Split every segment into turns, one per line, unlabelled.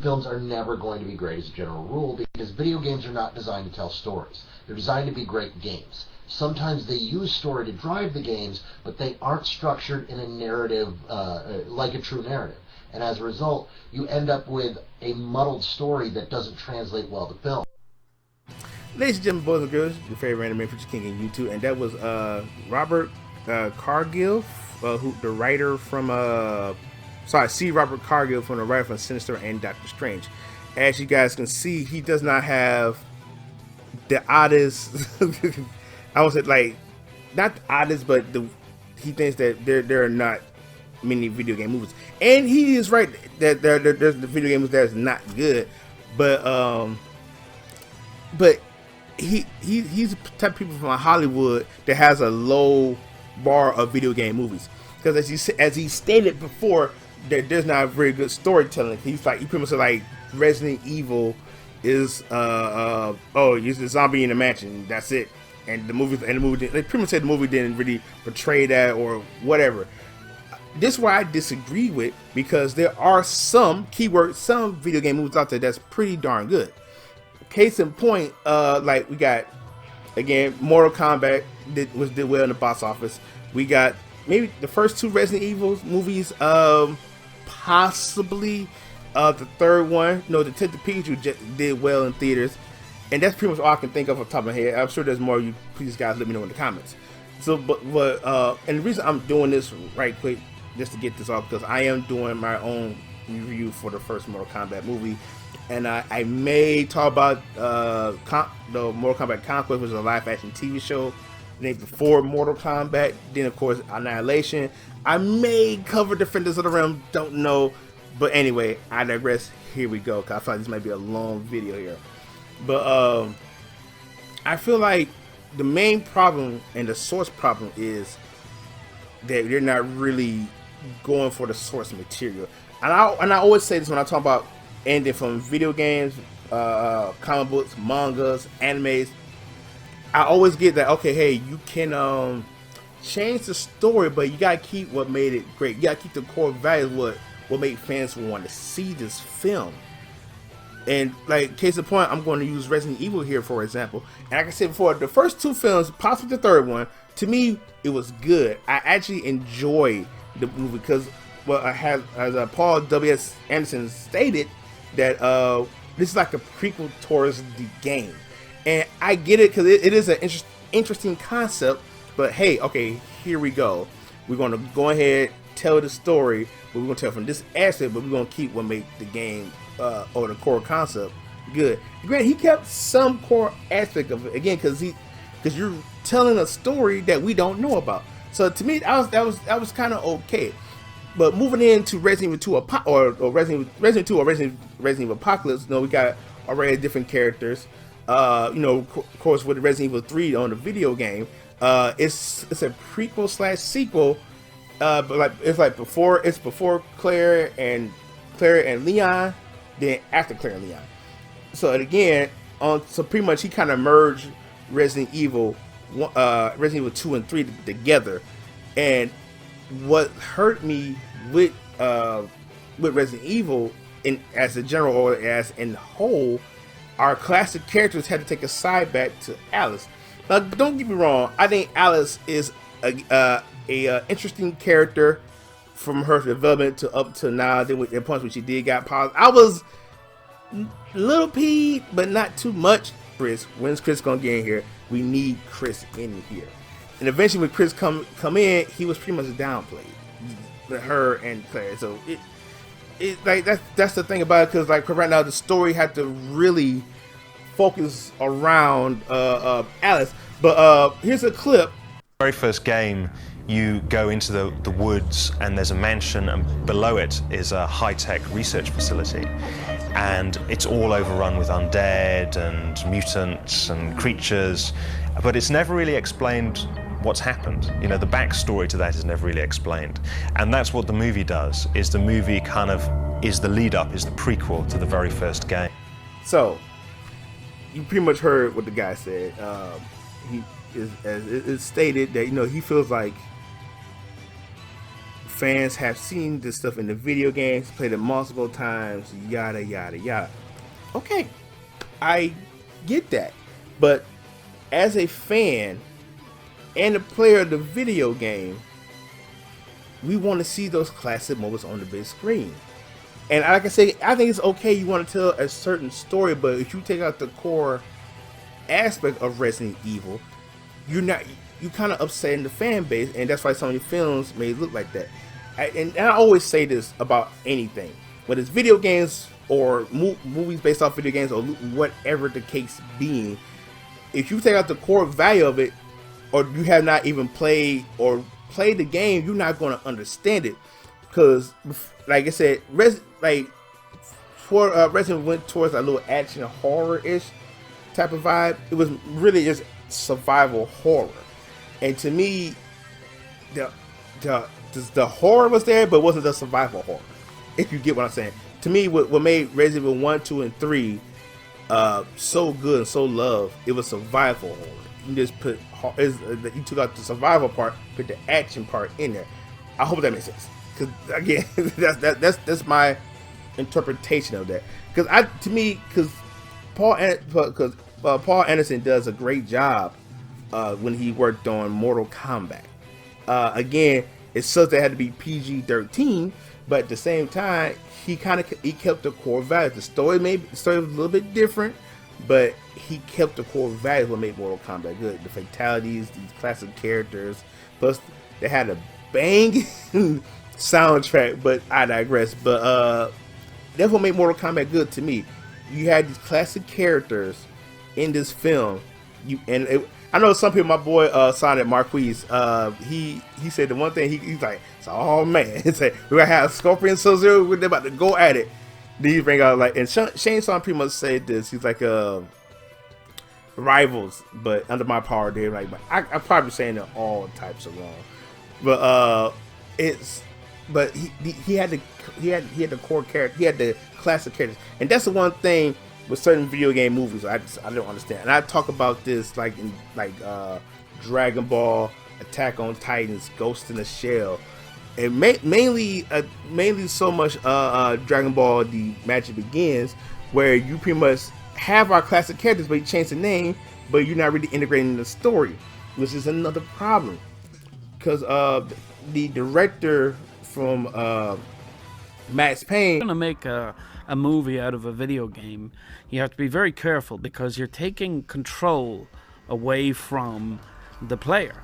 Films are never going to be great as a general rule because video games are not designed to tell stories. They're designed to be great games. Sometimes they use story to drive the games, but they aren't structured in a narrative like a true narrative. And as a result, you end up with a muddled story that doesn't translate well to film.
Ladies and gentlemen, boys and girls, your favorite anime feature king in YouTube, and that was Robert Cargill, the writer from Robert Cargill from the writer from Sinister and Doctor Strange. As you guys can see, he does not have the oddest. I would say like not the oddest, but he thinks that there are not many video game movies, and he is right that there's the video games that's not good, but he's the type of people from Hollywood that has a low bar of video game movies, because as he stated before, that there's not very good storytelling. He pretty much said like Resident Evil is it's a zombie in a mansion, that's it, and the movie they pretty much said the movie didn't really portray that or whatever. This is why I disagree with, because there are some video game movies out there that's pretty darn good. Case in point, like we got again Mortal Kombat did well in the box office. We got maybe the first two Resident Evil movies, possibly the third one, Detective Pikachu did well in theaters, and that's pretty much all I can think of off the top of my head. I'm sure there's more. You please guys let me know in the comments. So, but and the reason I'm doing this right quick just to get this off, because I am doing my own review for the first Mortal Kombat movie, and I may talk about the Mortal Kombat Conquest, which is a live action TV show named before Mortal Kombat. Then of course Annihilation. I may cover Defenders of the Realm, don't know, but anyway, I digress. Here we go, because I feel like this might be a long video here, but I feel like the main problem and the source problem is that they're not really going for the source material. And I always say this when I talk about anything from video games, comic books, mangas, animes. I always get that, okay, hey, you can change the story, but you gotta keep what made it great. You gotta keep the core values, what made fans want to see this film. And like case in point, I'm going to use Resident Evil here for example. And like I said before, the first two films, possibly the third one, to me it was good. I actually enjoyed the movie because, well, as Paul W.S. Anderson stated, that this is like a prequel towards the game, and I get it because it is an interesting concept. But hey, okay, here we go. We're going to go ahead, tell the story, but we're going to tell from this aspect, but we're going to keep what made the game or the core concept good. Granted, he kept some core aspect of it again because you're telling a story that we don't know about. So to me, that was kind of okay. But moving into Resident Evil 2 or Resident Evil Apocalypse, we got already different characters. Of course, with Resident Evil 3 on the video game, it's a prequel / sequel. But like it's before Claire and Leon, then after Claire and Leon. So again, so pretty much he kind of merged Resident Evil 2 and 3 together. And what hurt me with Resident Evil as a general or as in whole, our classic characters had to take a side back to Alice. Now, don't get me wrong, I think Alice is a interesting character from her development to up to now. Then with the points when she did got paused, I was a little peeved, but not too much. When's Chris gonna get in here? We need Chris in here. And eventually when Chris come in, he was pretty much downplayed with her and Claire. So it like that's the thing about it, because like right now the story had to really focus around Alice. But here's a clip.
Very first game, you go into the woods and there's a mansion, and below it is a high-tech research facility, and it's all overrun with undead and mutants and creatures, but it's never really explained what's happened. The backstory to that is never really explained, and that's what the movie does. Is the movie kind of is the lead up, is the prequel to the very first game.
So you pretty much heard what the guy said. He is, as it's stated, that he feels like fans have seen this stuff in the video games, played it multiple times, yada yada yada. Okay, I get that, but as a fan and a player of the video game, we want to see those classic moments on the big screen. And like I say, I think it's okay you want to tell a certain story, but if you take out the core aspect of Resident Evil, you kind of upsetting the fan base, and that's why some of your films may look like that. And I always say this about anything, whether it's video games or movies based off video games or whatever the case being. If you take out the core value of it, or you have not even played the game, you're not going to understand it. Because, like I said, Resident went towards a little action horror-ish type of vibe. It was really just survival horror, and to me, the horror was there, but it wasn't the survival horror. If you get what I'm saying. To me, what made Resident Evil 1, 2, and 3 so good and so loved, it was survival horror. You just you took out the survival part, put the action part in there. I hope that makes sense. Because again, that's my interpretation of that. Because Paul Anderson does a great job when he worked on Mortal Kombat. Again, it sucks that it had to be PG-13, but at the same time, he kept the core values. The story was a little bit different, but he kept the core values what made Mortal Kombat good. The fatalities, these classic characters, plus they had a banging soundtrack, but I digress. But that's what made Mortal Kombat good to me. You had these classic characters in this film. I know some people, my boy Sonic Marquise, he said the one thing he's like, oh man, he said we're gonna have Scorpion Sub-Zero, we're about to go at it. Then he bring out and Shane Son pretty much said this. He's like rivals, but under my power. They're like, but I'm probably saying that all types are wrong. But he had the core character, he had the classic characters, and that's the one thing with certain video game movies I don't understand. And I talk about this like in Dragon Ball, Attack on Titans, Ghost in the Shell, and mainly so much Dragon Ball The Magic Begins, where you pretty much have our classic characters, but you change the name, but you're not really integrating the story, which is another problem. Because the director from Max Payne,
going to make a movie out of a video game, you have to be very careful because you're taking control away from the player.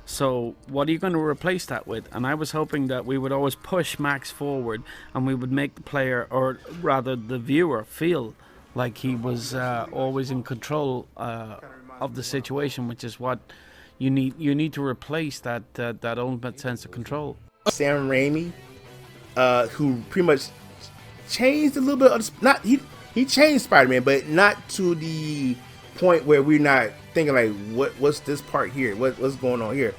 So what are you going to replace that with? And I was hoping that we would always push Max forward and we would make the player, or rather the viewer, feel like he was always in control of the situation, which is what you need. You need to replace that ultimate sense of control.
Sam Raimi, who pretty much changed a little bit of he changed Spider-Man, but not to the point where we're not thinking like what's this part here, what's going on here.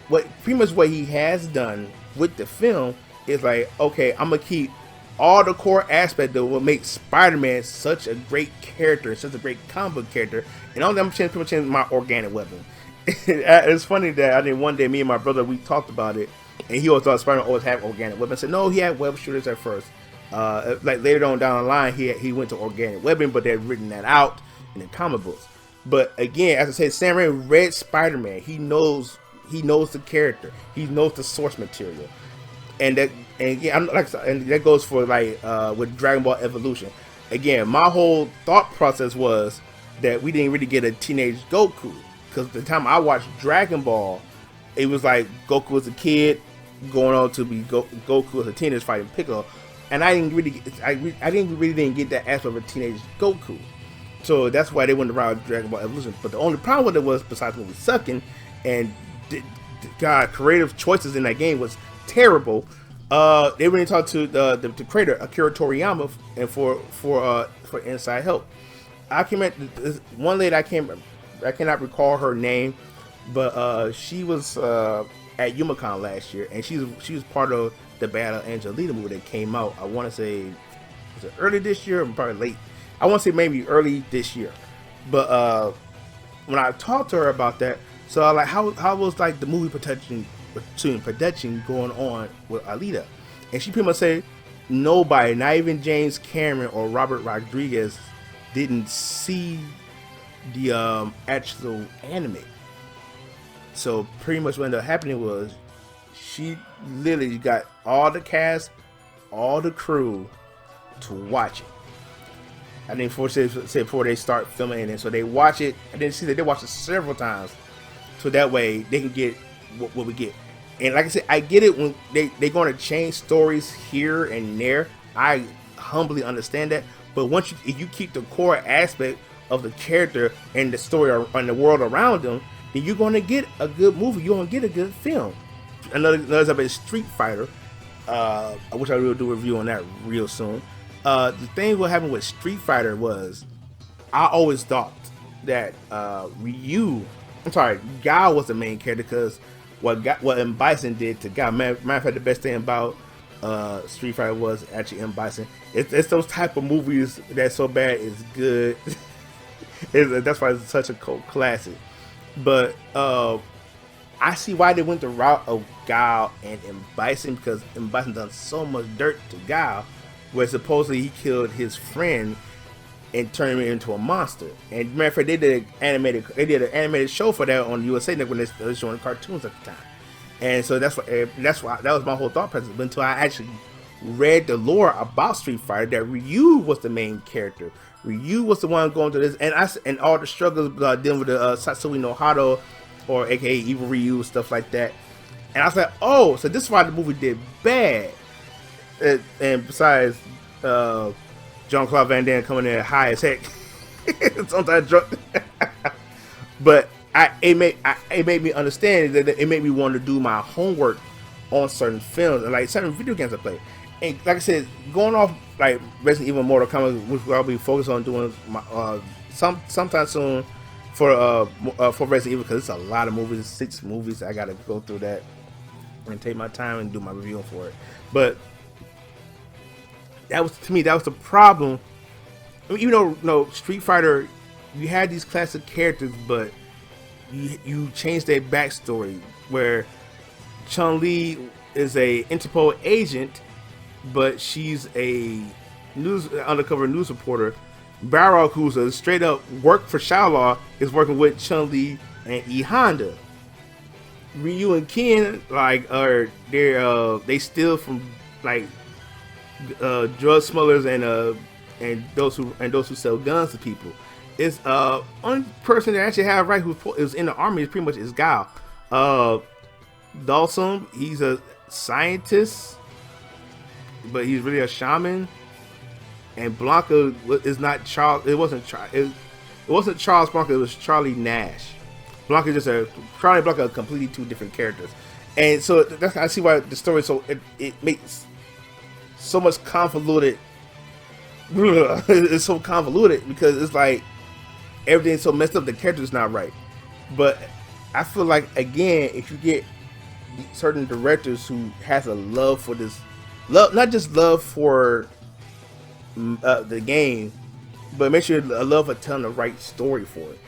What he has done with the film is like, okay, I'm gonna keep all the core aspect of what makes Spider-Man such a great character, such a great comic book character, and all I'm changing my organic weapon. It's funny that I think one day me and my brother, we talked about it, and he always thought Spider-Man always had organic weapons. I said no, he had web shooters at first. Like later on down the line, he went to organic weapon, but they'd written that out in the comic books. But again, as I said, Sam Raimi read Spider-Man. He knows the character. He knows the source material, and that goes for like with Dragon Ball Evolution. Again, my whole thought process was that we didn't really get a teenage Goku, because the time I watched Dragon Ball, it was like Goku was a kid going on to be Goku as a teenager fighting Piccolo, and I didn't really get that aspect of a teenage Goku. So that's why they went around Dragon Ball Evolution. But the only problem with it was, besides movie sucking, and creative choices in that game was terrible. They really talked to the creator Akira Toriyama and for inside help. I came at one lady, I cannot recall her name, but she was at YumaCon last year, and she was part of the Battle Angelita movie that came out. I want to say, was it early this year or probably late? I want to say maybe early this year. But when I talked to her about that, so I like how was like the movie production production going on with Alita, and she pretty much said nobody, not even James Cameron or Robert Rodriguez, didn't see the actual anime. So pretty much what ended up happening was she literally got all the cast, all the crew to watch it. I think before they start filming it, so they watch it. I didn't see that they watch it several times, so that way they can get what we get. And like I said, I get it when they're going to change stories here and there. I humbly understand that. But if you keep the core aspect of the character and the story and the world around them, then you're going to get a good movie. You're going to get a good film. Another example is Street Fighter. I wish I would do a review on that real soon. The thing what happened with Street Fighter was I always thought that Guile was the main character because what M. Bison did to Guile. Matter of fact, the best thing about Street Fighter was actually M. Bison. It's those type of movies that's so bad is good. That's why it's such a cult classic. But I see why they went the route of Guile and M. Bison, because M. Bison done so much dirt to Guile, where supposedly he killed his friend and turned him into a monster. And matter of fact, they did an animated show for that on USA Network when they were showing cartoons at the time. And so that's why that was my whole thought process. But until I actually read the lore about Street Fighter, that Ryu was the main character. Ryu was the one going through this, and all the struggles dealing with the Satsui no Hado, or aka Evil Ryu, stuff like that. And I was like, oh, so this is why the movie did bad. And besides, Jean-Claude Van Damme coming in high as heck, sometimes drunk. But it made me understand that it made me want to do my homework on certain films and like certain video games I play. And like I said, going off like Resident Evil, Mortal Kombat, which I'll be focused on doing sometime soon for Resident Evil, because it's a lot of movies, 6 movies. I gotta go through that and take my time and do my review for it. But that was the problem. I mean, even though Street Fighter, you had these classic characters, but you changed their backstory, where Chun-Li is a Interpol agent, but she's a undercover news reporter. Barrock, who's a straight up work for Shao, is working with Chun-Li and E Honda. Ryu and Ken they steal from like drug smugglers and those who sell guns to people. It's only person that actually have right who is in the army is pretty much is Guile. Dhalsim, he's a scientist, but he's really a shaman. And Blanca is not Charles. It wasn't Charles Blanca. It was Charlie Nash. Charlie and Blanca are completely 2 different characters. And so that's I see why the story it makes so much convoluted. It's so convoluted because it's like everything's so messed up. The character's not right. But I feel like, again, if you get certain directors who has a love for this, not just love for the game, but make sure a love for telling the right story for it.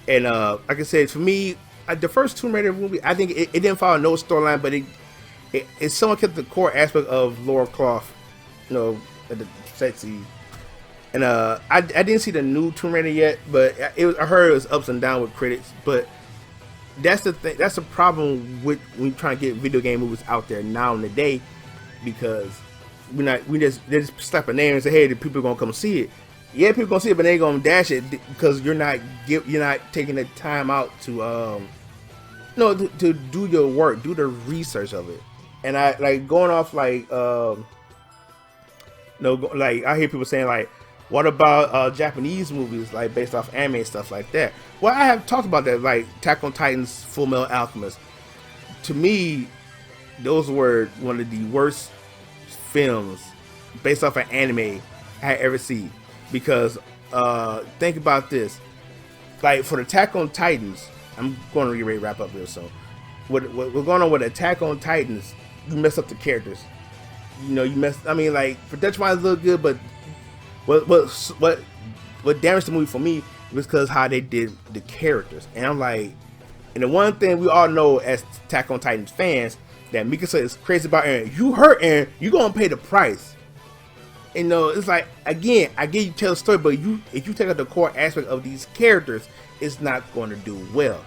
And like I said, for me, the first Tomb Raider movie, I think it didn't follow no storyline, but it somewhat kept the core aspect of Lara Croft, the sexy. And I didn't see the new Tomb Raider yet, but I heard it was ups and downs with critics. But that's the thing. That's the problem with when you try to get video game movies out there now in the day, because they just slap a name and say, hey, the people are gonna come see it. Yeah, people gonna see it, but they ain't gonna dash it because you're not taking the time out to to do your work, do the research of it. And I like going off like I hear people saying like, what about Japanese movies like based off anime and stuff like that? Well, I have talked about that, like Attack on Titan's Full Metal Alchemist. To me, those were one of the worst films based off an anime I had ever seen. Because think about this, like for Attack on Titans, I'm going to get ready to wrap up real soon. What going on with Attack on Titans? You mess up the characters. I mean, like production wise, look good, but what damaged the movie for me was because how they did the characters. And I'm like, And the one thing we all know as Attack on Titan fans, that Mikasa is crazy about Eren. You hurt Eren, you gonna pay the price. You know, it's like, again, I get you tell the story, but if you take out the core aspect of these characters, it's not going to do well.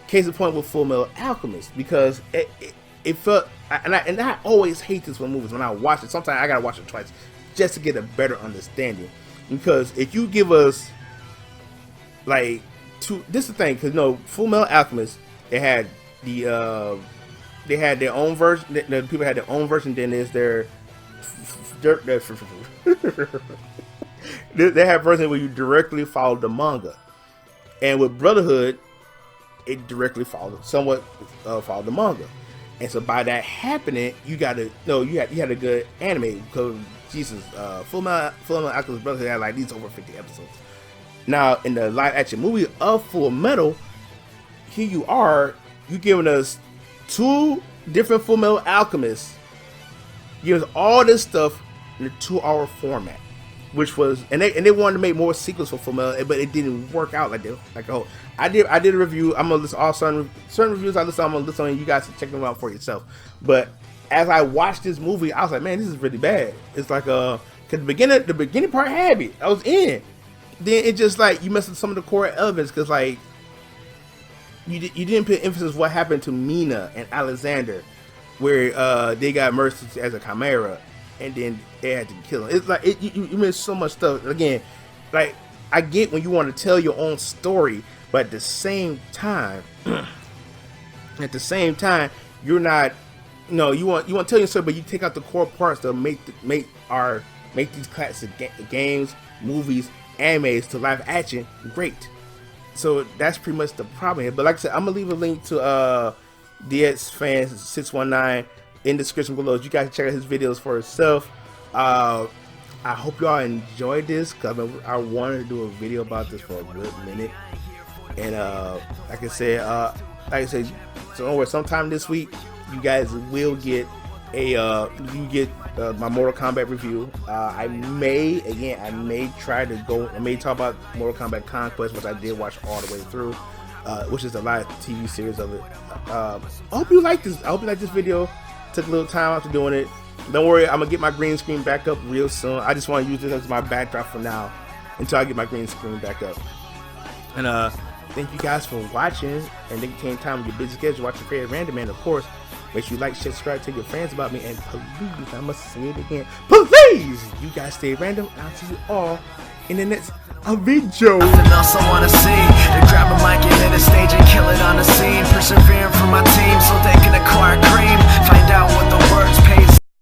Case in point with Full Metal Alchemist, because it felt, and I always hate this with movies. When I watch it, sometimes I gotta watch it twice just to get a better understanding. Because if you give us like this is the thing, because Full Metal Alchemist, they had their own version. The people had their own version. Then there's they have versions where you directly follow the manga, and with Brotherhood, it directly followed the manga. And so by that happening, you had a good anime, because Jesus, Full Metal Alchemist Brotherhood had like these over 50 episodes. Now in the live action movie of Full Metal, here you giving us 2 different Full Metal Alchemists, give us all this stuff in a 2-hour format, which was, and they wanted to make more sequels for Full Metal, but it didn't work out like that. I did a review. I'm gonna list all certain reviews I'm gonna list on. You guys can check them out for yourself. But as I watched this movie, I was like, man, this is really bad. It's like cause the beginning part had me. I was in. Then it just like you messed with some of the core elements, because like you didn't put emphasis what happened to Mina and Alexander, where they got merged as a chimera, and then they had to kill him. It's like you missed so much stuff. Again, like I get when you want to tell your own story, but at the same time, you're not. You want to tell your story, but you take out the core parts to make these classic games, movies, animes to live action great. So that's pretty much the problem here. But like I said, I'm gonna leave a link to DX Fans 619 in the description below. You guys can check out his videos for yourself. I hope y'all enjoyed this, because I wanted to do a video about this for a good minute. And like I said, so don't worry, sometime this week you guys will get my Mortal Kombat review. I may talk about Mortal Kombat Conquest, which I did watch all the way through, which is the live TV series of it. I hope you like this. I hope you like this video. Took a little time after doing it. Don't worry, I'm gonna get my green screen back up real soon. I just want to use this as my backdrop for now until I get my green screen back up. And thank you guys for watching, and taking time with your busy schedule, watch your favorite random, and of course, make sure you like, share, subscribe, tell your friends about me, and please, I must say it again, please, you guys stay random. I'll see you all in the next video.
Nothing else I wanna see. They grab a mic and hit a stage and kill it on the scene. Persevering for my team so they can acquire cream. Find out what the words pay